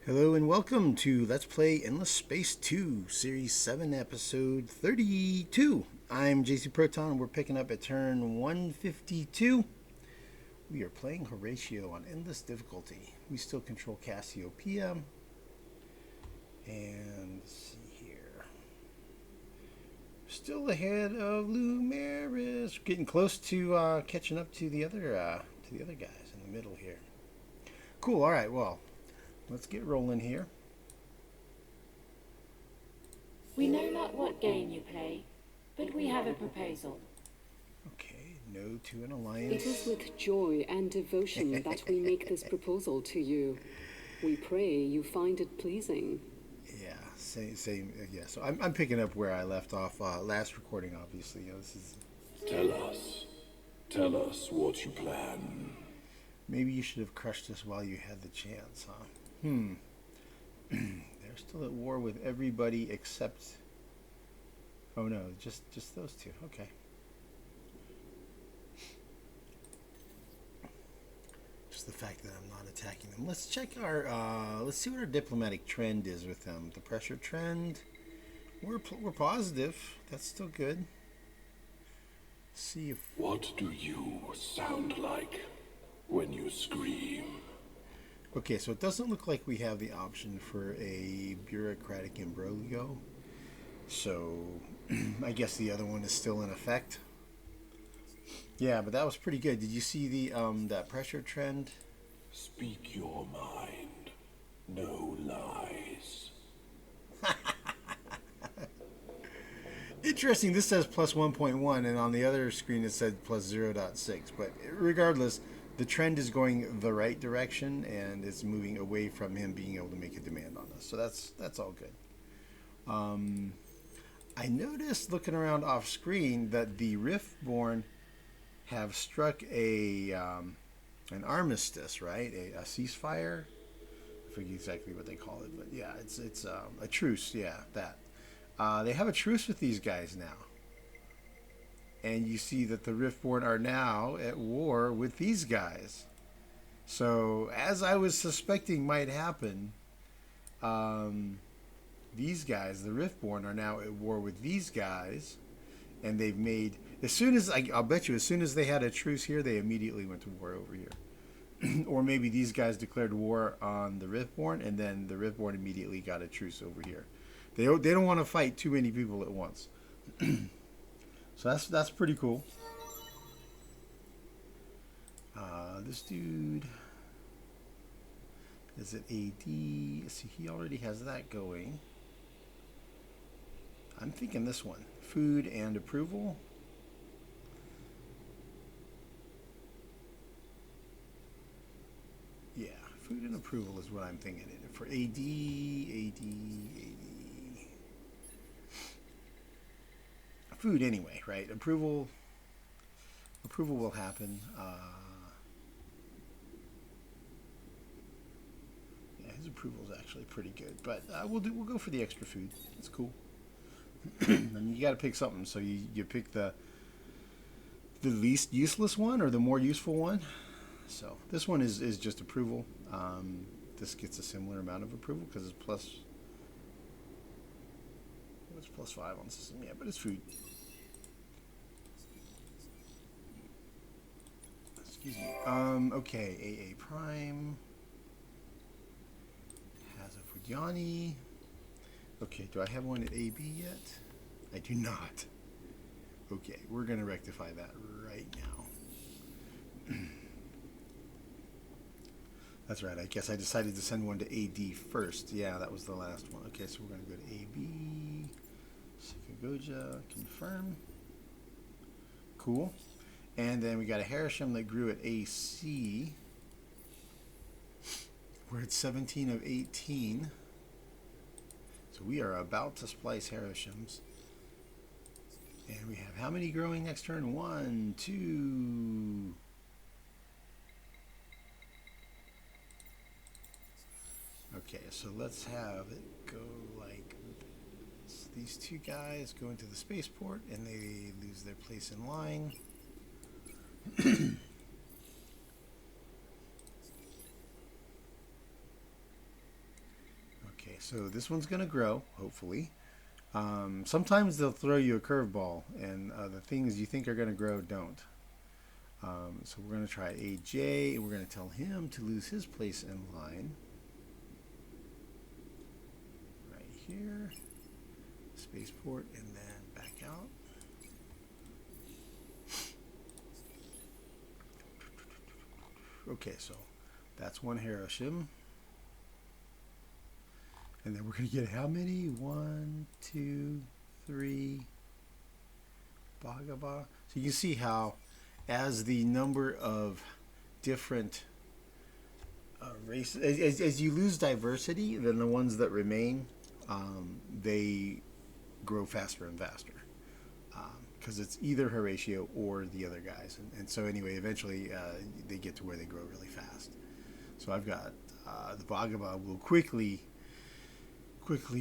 Hello and welcome to Let's Play Endless Space 2, Series 7, Episode 32. I'm JC Proton and we're picking up at turn 152. We are playing Horatio on Endless Difficulty. We still control Cassiopeia. And let's see here. Still ahead of Lumeris. Getting close to catching up to the other guys in the middle here. Cool, alright, well. Let's get rolling here. We know not what game you play, but we have a proposal. Okay, no to an alliance. It is with joy and devotion that we make this proposal to you. We pray you find it pleasing. Yeah, same. Yeah, so I'm picking up where I left off last recording. Obviously, this is. Tell us what you plan. Maybe you should have crushed us while you had the chance, huh? They're still at war with everybody except... Oh no, just those two. Okay. Just the fact that I'm not attacking them. Let's check our... let's see what our diplomatic trend is with them. The pressure trend. We're positive. That's still good. Let's see if... What do you sound like when you scream? Okay, so it doesn't look like we have the option for a bureaucratic imbroglio. So, I guess the other one is still in effect. Yeah, but that was pretty good. Did you see the that pressure trend? Speak your mind. No lies. Interesting, this says plus 1.1, and on the other screen it said plus 0.6. But regardless, the trend is going the right direction, and it's moving away from him being able to make a demand on us. So that's all good. I noticed, looking around off screen, that the Riftborn have struck a an armistice, right? A ceasefire. I forget exactly what they call it, but yeah, it's a truce. Yeah, that they have a truce with these guys now. And you see that the Riftborn are now at war with these guys. So, as I was suspecting might happen, these guys, the Riftborn, are now at war with these guys. And they've made... As soon as... I'll bet you, as soon as they had a truce here, they immediately went to war over here. Or maybe these guys declared war on the Riftborn, and then the Riftborn immediately got a truce over here. They don't want to fight too many people at once. So that's pretty cool. This dude is at AD. See, he already has that going. I'm thinking this one. Food and approval. Yeah, food and approval is what I'm thinking. For AD. Food anyway, right? Approval will happen. Yeah, his approval is actually pretty good, but we'll go for the extra food. It's cool. I mean, you got to pick something, so you pick the least useless one or the more useful one. So this one is just approval. This gets a similar amount of approval because it's plus. It's plus 5 on system, yeah, but it's food. Excuse me. Okay, AA Prime has a Fujiani. Okay, do I have one at AB yet? I do not. Okay, we're going to rectify that right now. That's right, I guess I decided to send one to AD first. Yeah, that was the last one. Okay, so we're going to go to AB. Sikagoja, confirm. Cool. And then we got a Harisham that grew at AC. We're at 17 of 18. So we are about to splice Harishams. And we have how many growing next turn? 1, 2. Okay, so let's have it go like this. These two guys go into the spaceport and they lose their place in line. So this one's going to grow, hopefully. Sometimes they'll throw you a curveball, and the things you think are going to grow don't. So we're going to try AJ, and we're going to tell him to lose his place in line. Right here. Spaceport, and then back out. Okay, so that's one Hiroshima. And then we're going to get how many? 1, 2, 3. Bagaba. So you see how, as the number of different races, as you lose diversity, then the ones that remain, they grow faster and faster. Because it's either Horatio or the other guys. And so anyway, eventually they get to where they grow really fast. So I've got the Bagaba will quickly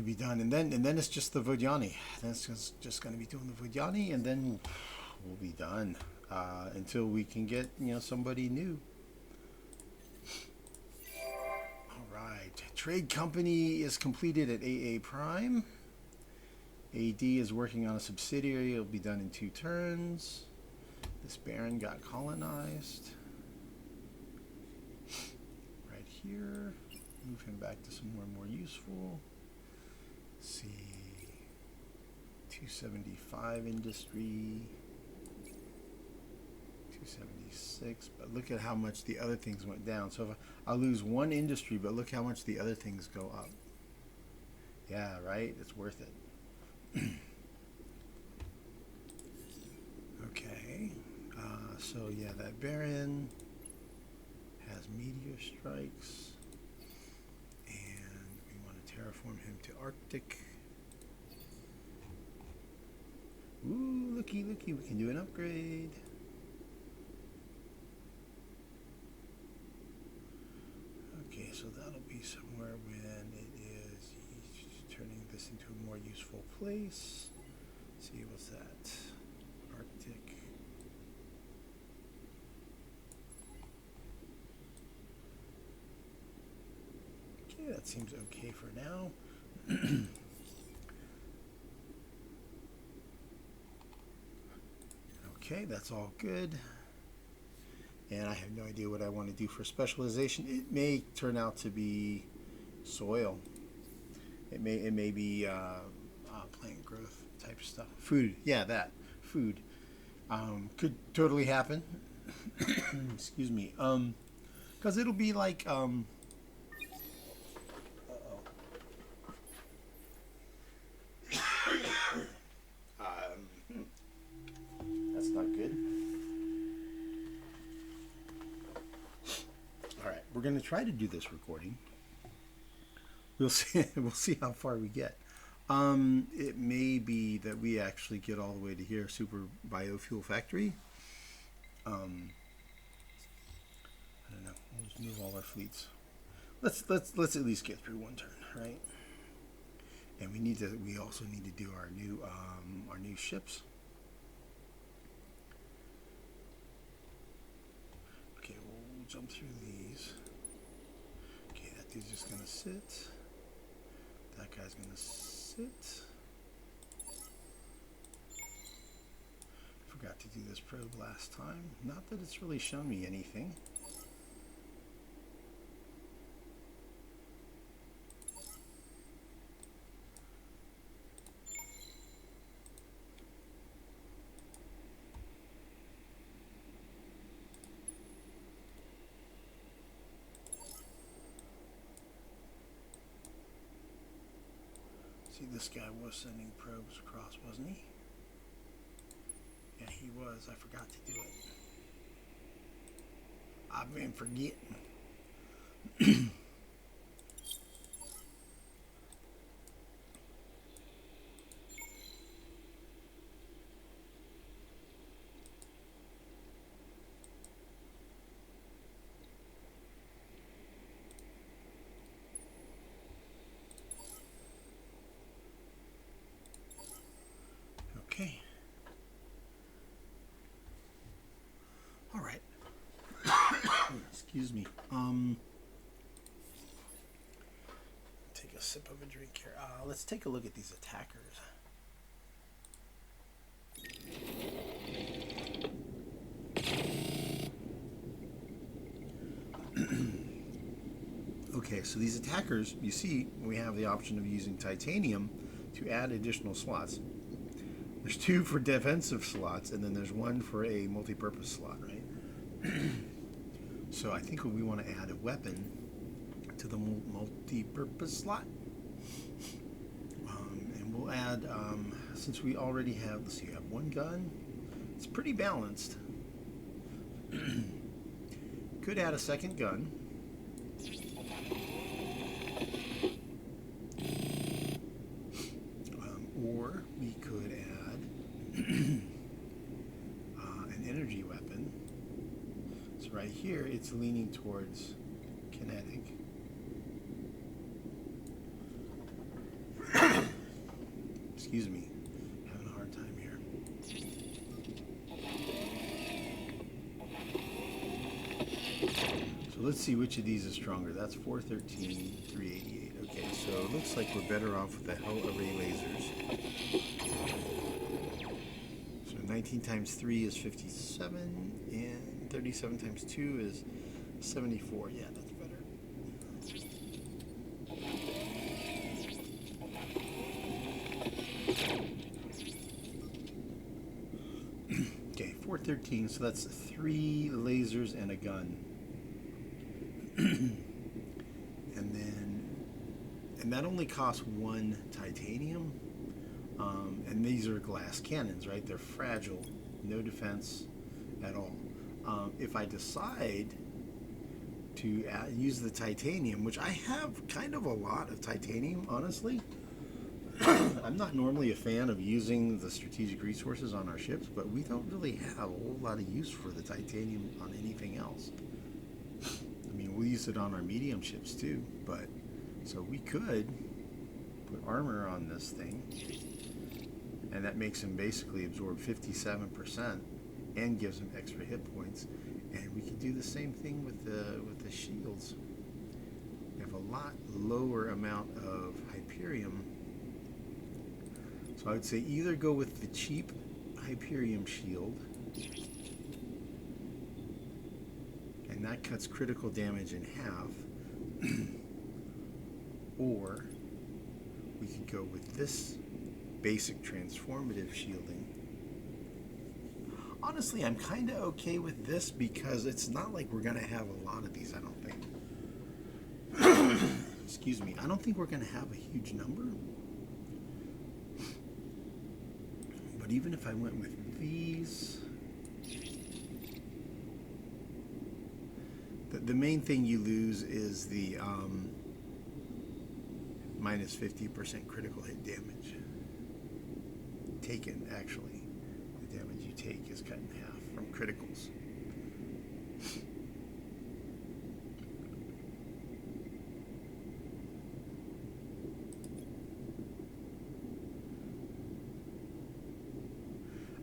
be done, and then it's just the Vodyani. Then it's just going to be doing the Vodyani, and then we'll be done until we can get somebody new. All right, trade company is completed at AA Prime. AD is working on a subsidiary. It'll be done in 2 turns. This Baron got colonized. Right here. Move him back to somewhere more useful. Let's see. 275 industry. 276. But look at how much the other things went down. So if I lose 1 industry, but look how much the other things go up. Yeah, right? It's worth it. Okay, so yeah, that Baron has meteor strikes, and we want to terraform him to Arctic. Ooh, looky, we can do an upgrade. Okay, so that'll be somewhere when it is turning this into a more useful place. Let's see, what's that? Arctic. Okay, that seems okay for now. Okay, that's all good. And I have no idea what I want to do for specialization. It may turn out to be soil. It may be plant growth type stuff. Food, yeah, that food could totally happen. Excuse me. Because it'll be like that's not good. All right, we're going to try to do this recording. We'll see. We'll see how far we get. It may be that we actually get all the way to here, Super Biofuel Factory. I don't know. We'll just move all our fleets. Let's at least get through 1 turn, right? And we also need to do our new ships. Okay, we'll jump through these. Okay, that dude's just gonna sit. That guy's gonna sit. Forgot to do this probe last time. Not that it's really shown me anything. See, this guy was sending probes across, wasn't he? Yeah, he was. I forgot to do it. I've been forgetting. Okay. All right. Excuse me. Take a sip of a drink here. Let's take a look at these attackers. Okay, so these attackers, you see, we have the option of using titanium to add additional slots. There's 2 for defensive slots, and then there's 1 for a multi-purpose slot, right? So I think we want to add a weapon to the multi-purpose slot. And we'll add, since we already have, let's see, we have 1 gun. It's pretty balanced. Could add a second gun. Or we could add an energy weapon. So right here, it's leaning towards kinetic. Excuse me, having a hard time here. So let's see which of these is stronger. That's 413, 388. Okay, so it looks like we're better off with the hell array lasers. So 19 times 3 is 57, and 37 times 2 is 74. Yeah, that's better. Okay, 413, so that's 3 lasers and a gun. And that only costs 1 titanium. And these are glass cannons, right? They're fragile, no defense at all. If I decide to use the titanium, which I have kind of a lot of titanium, honestly. I'm not normally a fan of using the strategic resources on our ships, but we don't really have a whole lot of use for the titanium on anything else. I mean, we'll use it on our medium ships too, but so we could put armor on this thing, and that makes him basically absorb 57% and gives him extra hit points. And we can do the same thing with the shields. We have a lot lower amount of Hyperium. So I would say either go with the cheap Hyperium shield, and that cuts critical damage in half, or we could go with this basic transformative shielding. Honestly, I'm kind of okay with this because it's not like we're going to have a lot of these, I don't think. Excuse me. I don't think we're going to have a huge number. But even if I went with these, the main thing you lose is the minus 50% critical hit damage. Taken, actually. The damage you take is cut in half from criticals.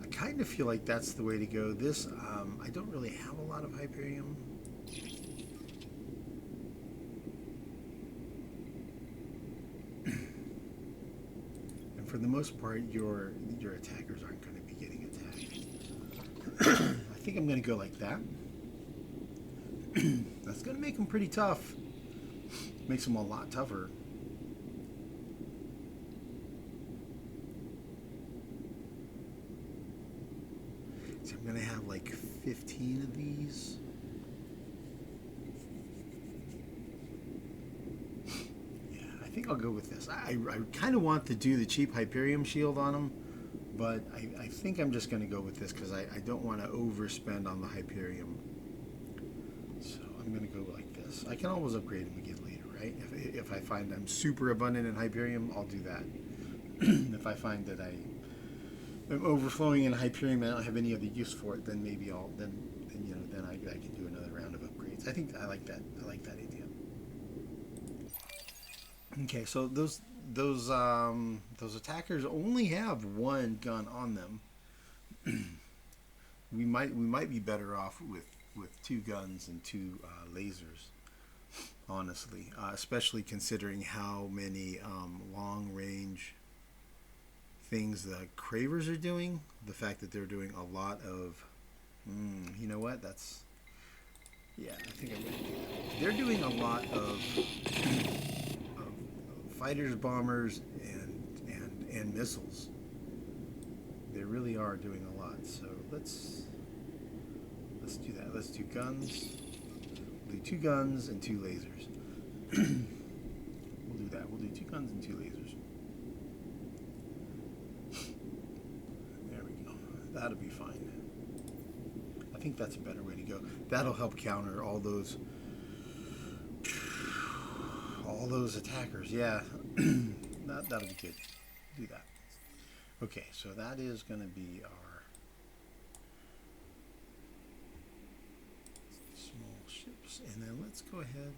I kind of feel like that's the way to go. This, I don't really have a lot of Hyperium. For the most part, your attackers aren't going to be getting attacked. I think I'm going to go like that. That's going to make them pretty tough. Makes them a lot tougher. So I'm going to have like 15 of these. I think I'll go with this. I kind of want to do the cheap Hyperium shield on them, but I think I'm just going to go with this because I don't want to overspend on the Hyperium. So I'm going to go like this. I can always upgrade them again later, right? If I find I'm super abundant in Hyperium, I'll do that. If I find that I'm overflowing in Hyperium and I don't have any other use for it, then maybe then I can do another round of upgrades. I think I like that. I like that idea. Okay, so those attackers only have 1 gun on them. we might be better off with 2 guns and 2 lasers honestly, especially considering how many long-range things the Cravers are doing. The fact that they're doing a lot of, you know what? Yeah, I think I'm gonna do that. They're doing a lot of fighters, bombers, and missiles. They really are doing a lot. So let's do that. Let's do guns. We'll do 2 guns and 2 lasers. We'll do that. We'll do 2 guns and 2 lasers. There we go. That'll be fine. I think that's a better way to go. That'll help counter all those attackers. Yeah. That'll be good. Do that. Okay, so that is going to be our small ships. And then let's go ahead.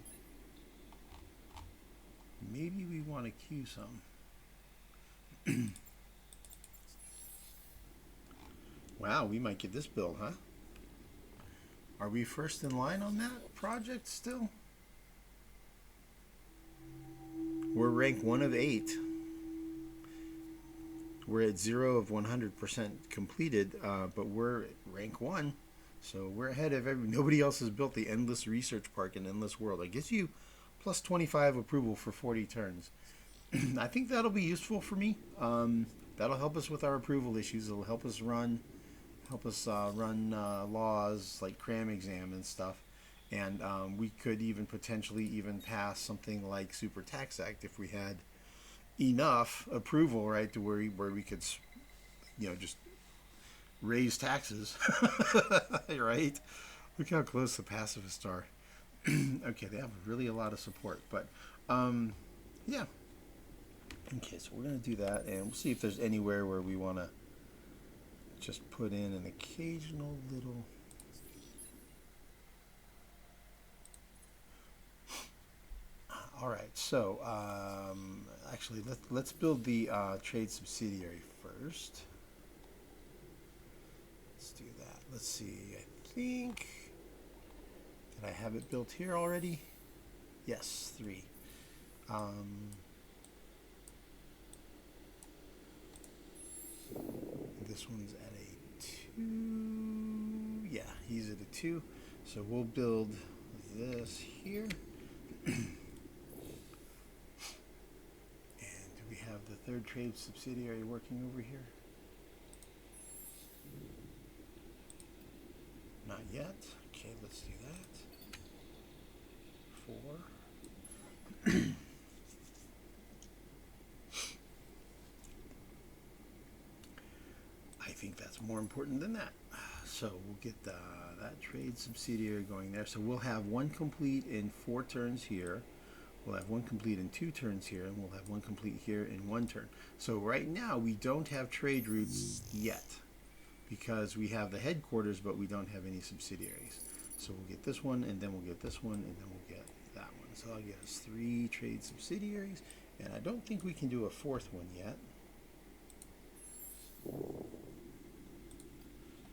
Maybe we want to queue some. Wow, we might get this built, huh? Are we first in line on that project still? We're rank 1 of 8. We're at 0 of 100% completed, but we're rank 1. So we're ahead of nobody else has built the Endless Research Park in Endless World. It gives you plus 25 approval for 40 turns. I think that'll be useful for me. That'll help us with our approval issues. It'll help us run laws like cram exam and stuff. And we could even potentially even pass something like Super Tax Act if we had enough approval, right, to where we could, just raise taxes, right? Look how close the pacifists are. Okay, they have really a lot of support, but yeah. Okay, so we're gonna do that, and we'll see if there's anywhere where we want to just put in an occasional little. All right, so actually let's build the trade subsidiary first. Let's do that. Let's see. I think, did I have it built here already? Yes, 3. This one's at a 2. Yeah, he's at a 2. So we'll build this here. We have the 3rd trade subsidiary working over here. Not yet. Okay, let's do that. 4. I think that's more important than that. So we'll get that trade subsidiary going there. So we'll have 1 complete in 4 turns here. We'll have 1 complete in 2 turns here, and we'll have 1 complete here in 1 turn. So right now, we don't have trade routes yet because we have the headquarters, but we don't have any subsidiaries. So we'll get this one, and then we'll get this one, and then we'll get that one. So I'll get us 3 trade subsidiaries, and I don't think we can do a 4th one yet.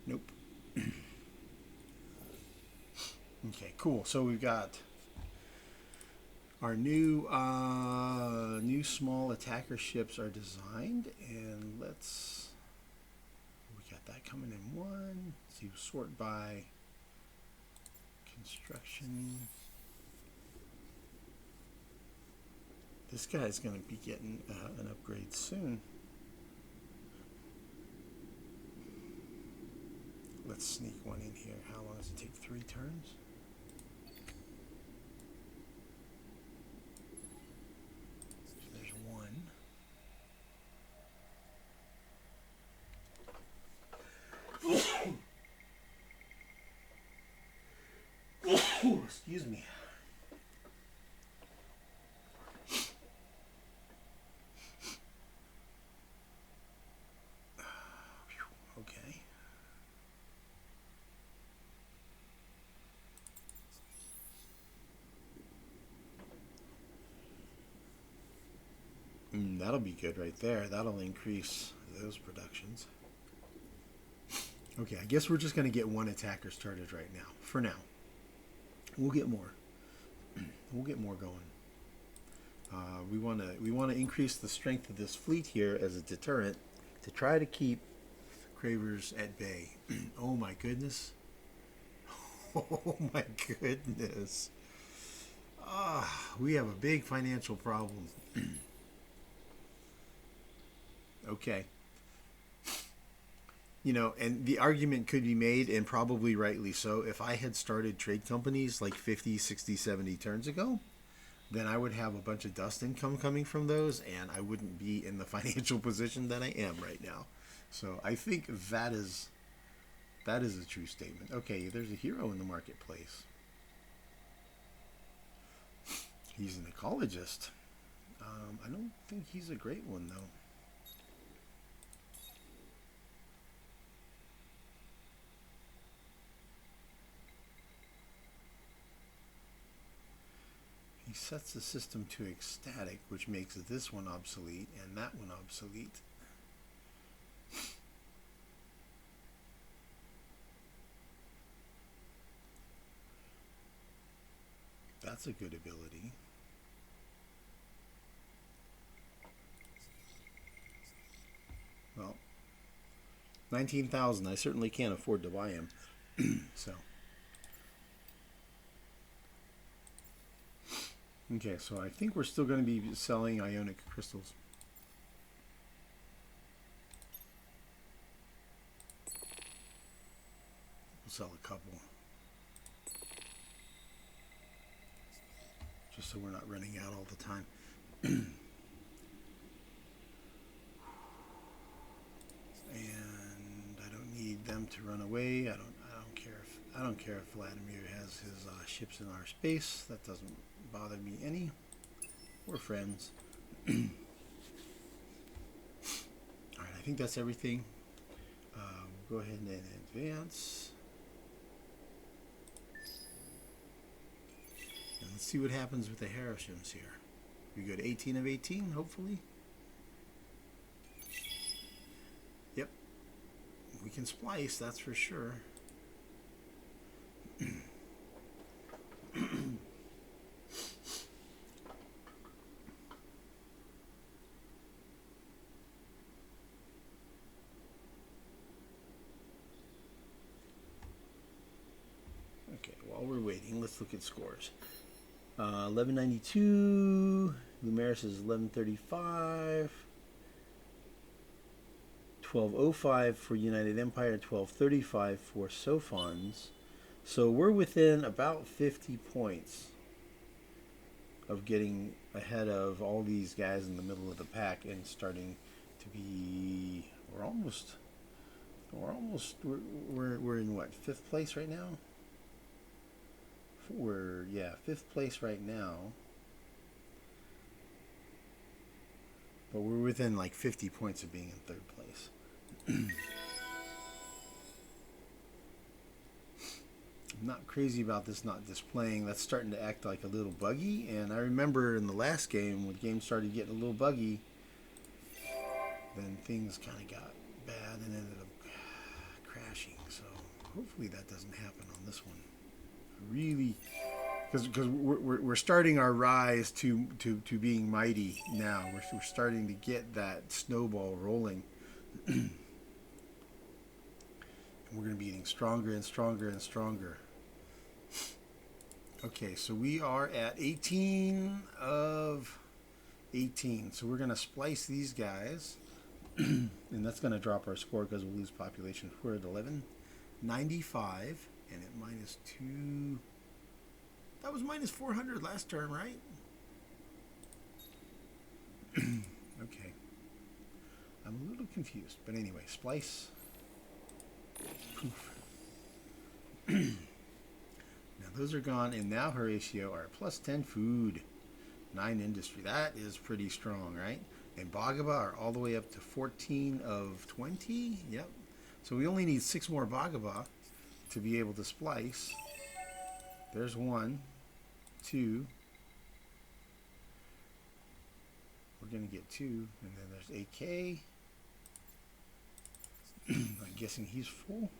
Nope. Okay, cool. So we've got our new small attacker ships are designed, and we got that coming in 1. So you sort by construction. This guy's going to be getting an upgrade soon. Let's sneak one in here. How long does it take? 3 turns? Excuse me. Okay. That'll be good right there. That'll increase those productions. Okay, I guess we're just going to get 1 attacker started right now. For now. We'll get more. We'll get more going. We want to increase the strength of this fleet here as a deterrent to try to keep cravers at bay. Oh my goodness. Oh my goodness. We have a big financial problem. Okay. You know, and the argument could be made, and probably rightly so, if I had started trade companies like 50, 60, 70 turns ago, then I would have a bunch of dust income coming from those, and I wouldn't be in the financial position that I am right now. So I think that is a true statement. Okay, there's a hero in the marketplace. He's an ecologist. I don't think he's a great one, though. He sets the system to ecstatic, which makes this one obsolete and that one obsolete. That's a good ability. Well, 19,000. I certainly can't afford to buy him. So. Okay, so I think we're still going to be selling ionic crystals. We'll sell a couple. Just so we're not running out all the time. And I don't need them to run away. I don't care if Vladimir has his ships in our space. That doesn't bother me any. We're friends. Alright, I think that's everything. We'll go ahead and advance. And let's see what happens with the Harishams here. We go to 18 of 18, hopefully. Yep. We can splice, that's for sure. Okay, while we're waiting, let's look at scores. 1192, Lumeris is 1135, 1205 for United Empire, 1235 for Sophons. So we're within about 50 points of getting ahead of all these guys in the middle of the pack and starting to be, we're in what, 5th place right now? We're 5th place right now, but we're within like 50 points of being in 3rd place. I'm not crazy about this not displaying. That's starting to act like a little buggy, and I remember in the last game when the game started getting a little buggy, then things kind of got bad and ended up crashing. So hopefully that doesn't happen on this one. Really, because we're starting our rise to being mighty now. We're starting to get that snowball rolling, and we're going to be getting stronger and stronger and stronger. Okay, so we are at 18 of 18. So we're going to splice these guys, and that's going to drop our score because we'll lose population. We're at 1195. And at -2, that was -400 last turn, right? Okay. I'm a little confused, but anyway, splice. Poof. Now those are gone, and now Horatio are +10 food, 9 industry. That is pretty strong, right? And Bagaba are all the way up to 14 of 20. Yep. So we only need 6 more Bagaba to be able to splice. There's 1, 2. We're going to get 2, and then there's AK. I'm guessing he's full.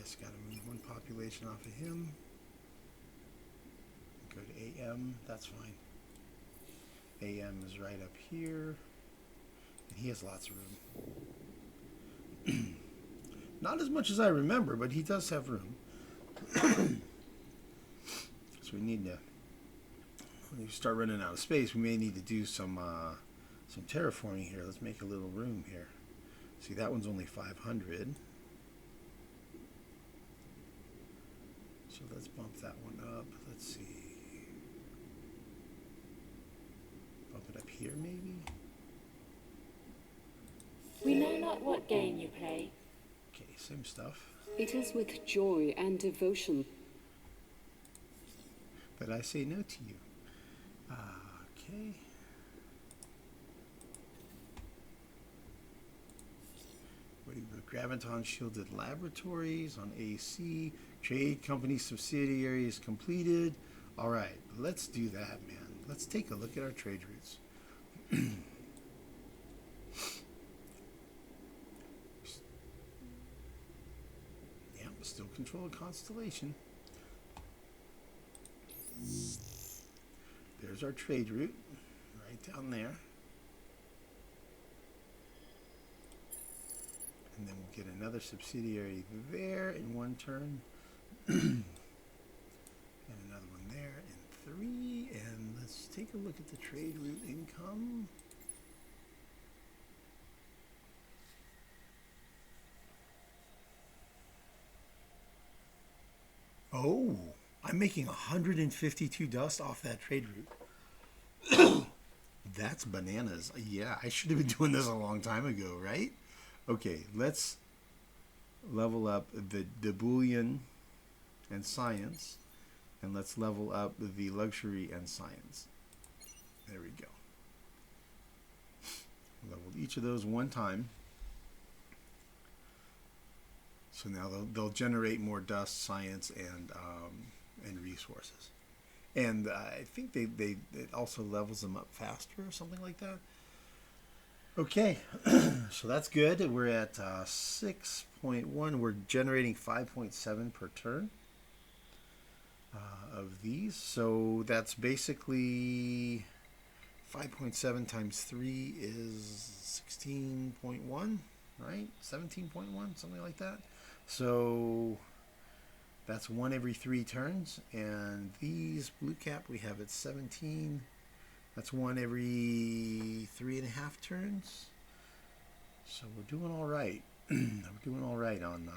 Just got to move one population off of him. Go to AM, that's fine. AM is right up here. And he has lots of room. Not as much as I remember, but he does have room. So we need to, when we start running out of space, we may need to do some terraforming here. Let's make a little room here. See, that one's only 500. So let's bump that one up. Let's see. Bump it up here, maybe? We know not what game you play. Okay, same stuff. It is with joy and devotion But I say no to you. Okay. What do you got? Graviton Shielded Laboratories on AC. Trade Company Subsidiary is completed. All right, let's do that, man. Let's take a look at our trade routes. Yeah, still control a constellation. There's our trade route, right down there. And then we'll get another subsidiary there in one turn. And another one there in 3. And let's take a look at the trade route income. Oh, I'm making 152 dust off that trade route. That's bananas. Yeah, I should have been doing this a long time ago, right? Okay, let's level up the Boolean and science, and let's level up the luxury and science. There we go. Leveled each of those one time. So now they'll generate more dust, science, and resources. And I think it also levels them up faster or something like that. Okay, so that's good. We're at 6.1. We're generating 5.7 per turn of these. So that's basically 5.7 times 3 is 16.1, right? 17.1, something like that. So that's 1 every 3 turns. And these blue cap we have at 17. That's 1 every 3.5 turns. So we're doing all right. We're doing all right on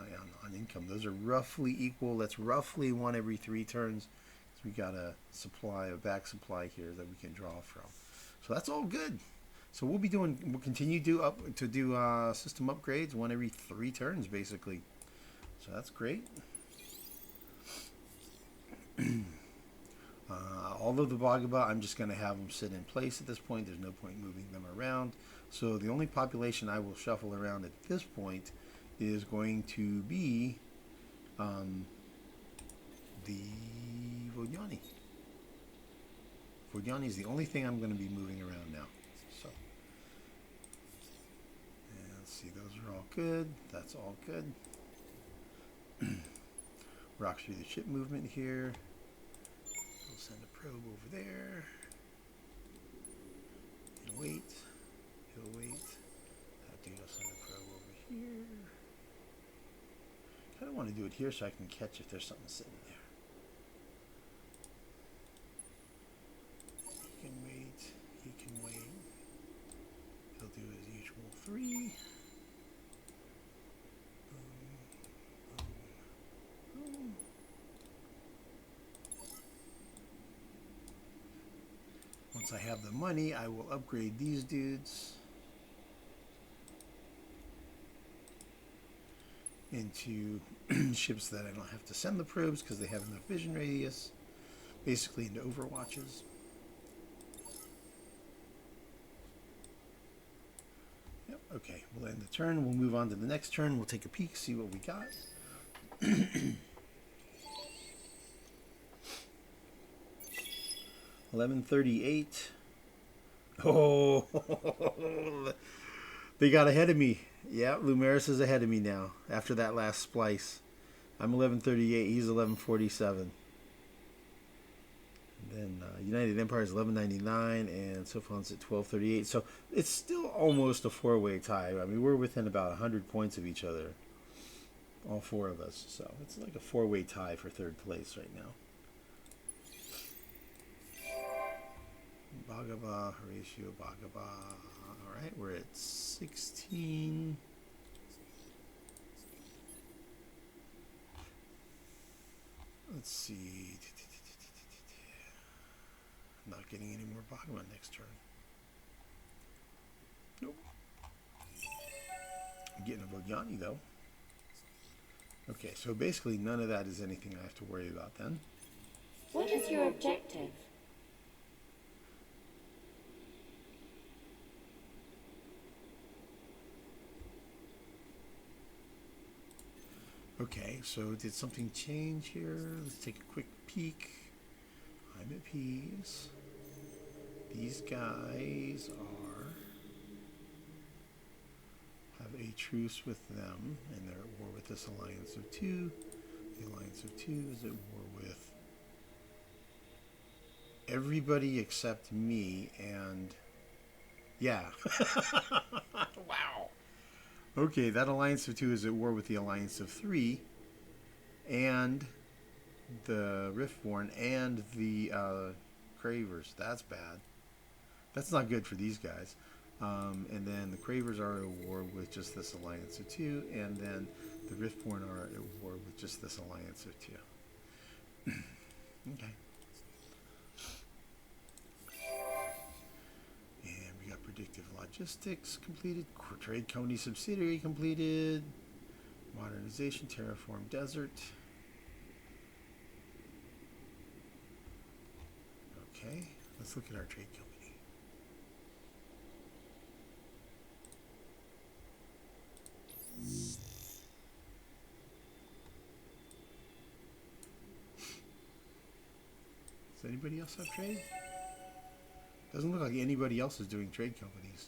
income. Those are roughly equal. That's roughly 1 every 3 turns. So we got a back supply here that we can draw from. So that's all good. So we'll continue to do system upgrades 1 every 3 turns basically. So that's great. All of the Bhagavad, I'm just going to have them sit in place at this point. There's no point moving them around. So the only population I will shuffle around at this point is going to be the Vodyani. Vodyani is the only thing I'm going to be moving around now. So, and let's see, those are all good. That's all good. Rocks through the ship movement here. We'll send a probe over there. He'll wait. He'll wait. That dude will send a probe over here. I kind of want to do it here so I can catch if there's something sitting there. He can wait. He can wait. He'll do his usual 3. Once I have the money, I will upgrade these dudes into ships that I don't have to send the probes because they have enough vision radius, basically into overwatches. Yep, okay, we'll end the turn. We'll move on to the next turn. We'll take a peek, see what we got. 11:38. Oh, they got ahead of me. Yeah, Lumeris is ahead of me now after that last splice. I'm 1138. He's 1147. And then United Empire is 1199, and Sophon's at 1238. So it's still almost a four-way tie. I mean, we're within about 100 points of each other, all four of us. So it's like a four-way tie for third place right now. Bhagava, Horatio, Bhagava. All right, we're at 16. Let's see. Not getting any more Bhagava next turn. Nope. I'm getting a Bogyani though. Okay, so basically none of that is anything I have to worry about then. What is your objective? Okay, so did something change here? Let's take a quick peek. I'm at peace. These guys have a truce with them, and they're at war with this alliance of two. The alliance of two is at war with everybody except me, and yeah. Wow. Okay, that alliance of two is at war with the alliance of three, and the Riftborn and the Cravers. That's bad. That's not good for these guys. And then the Cravers are at war with just this alliance of two, and then the Riftborn are at war with just this alliance of two. Okay. And we got predictive logistics completed, trade company subsidiary completed, modernization, terraform desert. Okay, let's look at our trade company. Does anybody else have trade? Doesn't look like anybody else is doing trade companies.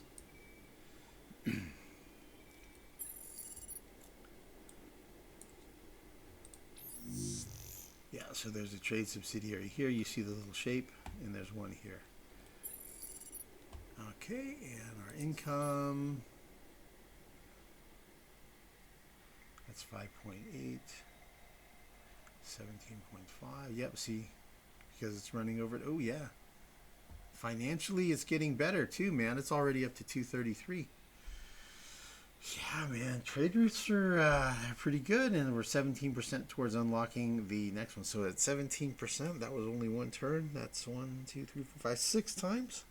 Yeah, so there's a trade subsidiary here. You see the little shape, and there's one here. Okay, and our income, that's 5.8, 17.5. Yep, see, because it's running over it. Oh, yeah. Financially, it's getting better, too, man. It's already up to 233. Yeah, man. Trade routes are pretty good, and we're 17% towards unlocking the next one. So at 17%, that was only one turn. That's 1, 2, 3, 4, 5, 6 times.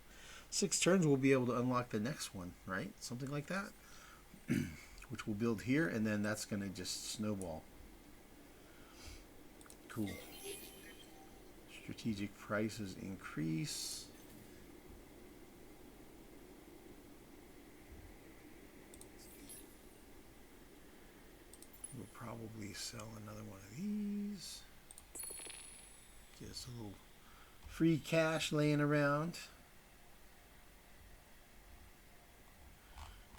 6 turns, we'll be able to unlock the next one, right? Something like that. Which we'll build here, and then that's going to just snowball. Cool. Strategic prices increase. We'll probably sell another one of these. Get us a little free cash laying around.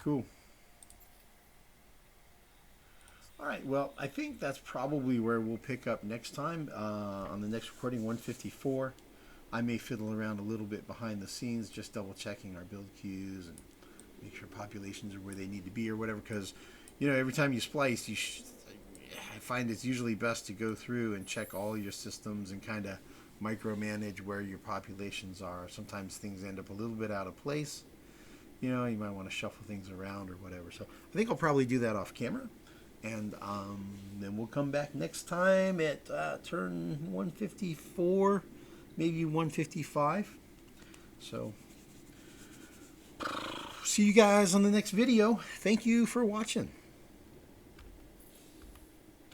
Cool. All right, well, I think that's probably where we'll pick up next time on the next recording, 154. I may fiddle around a little bit behind the scenes, just double checking our build queues and make sure populations are where they need to be or whatever, because you know, every time you splice, I find it's usually best to go through and check all your systems and kind of micromanage where your populations are. Sometimes things end up a little bit out of place. You know, you might want to shuffle things around or whatever. So I think I'll probably do that off camera. And then we'll come back next time at turn 154, maybe 155. So see you guys on the next video. Thank you for watching.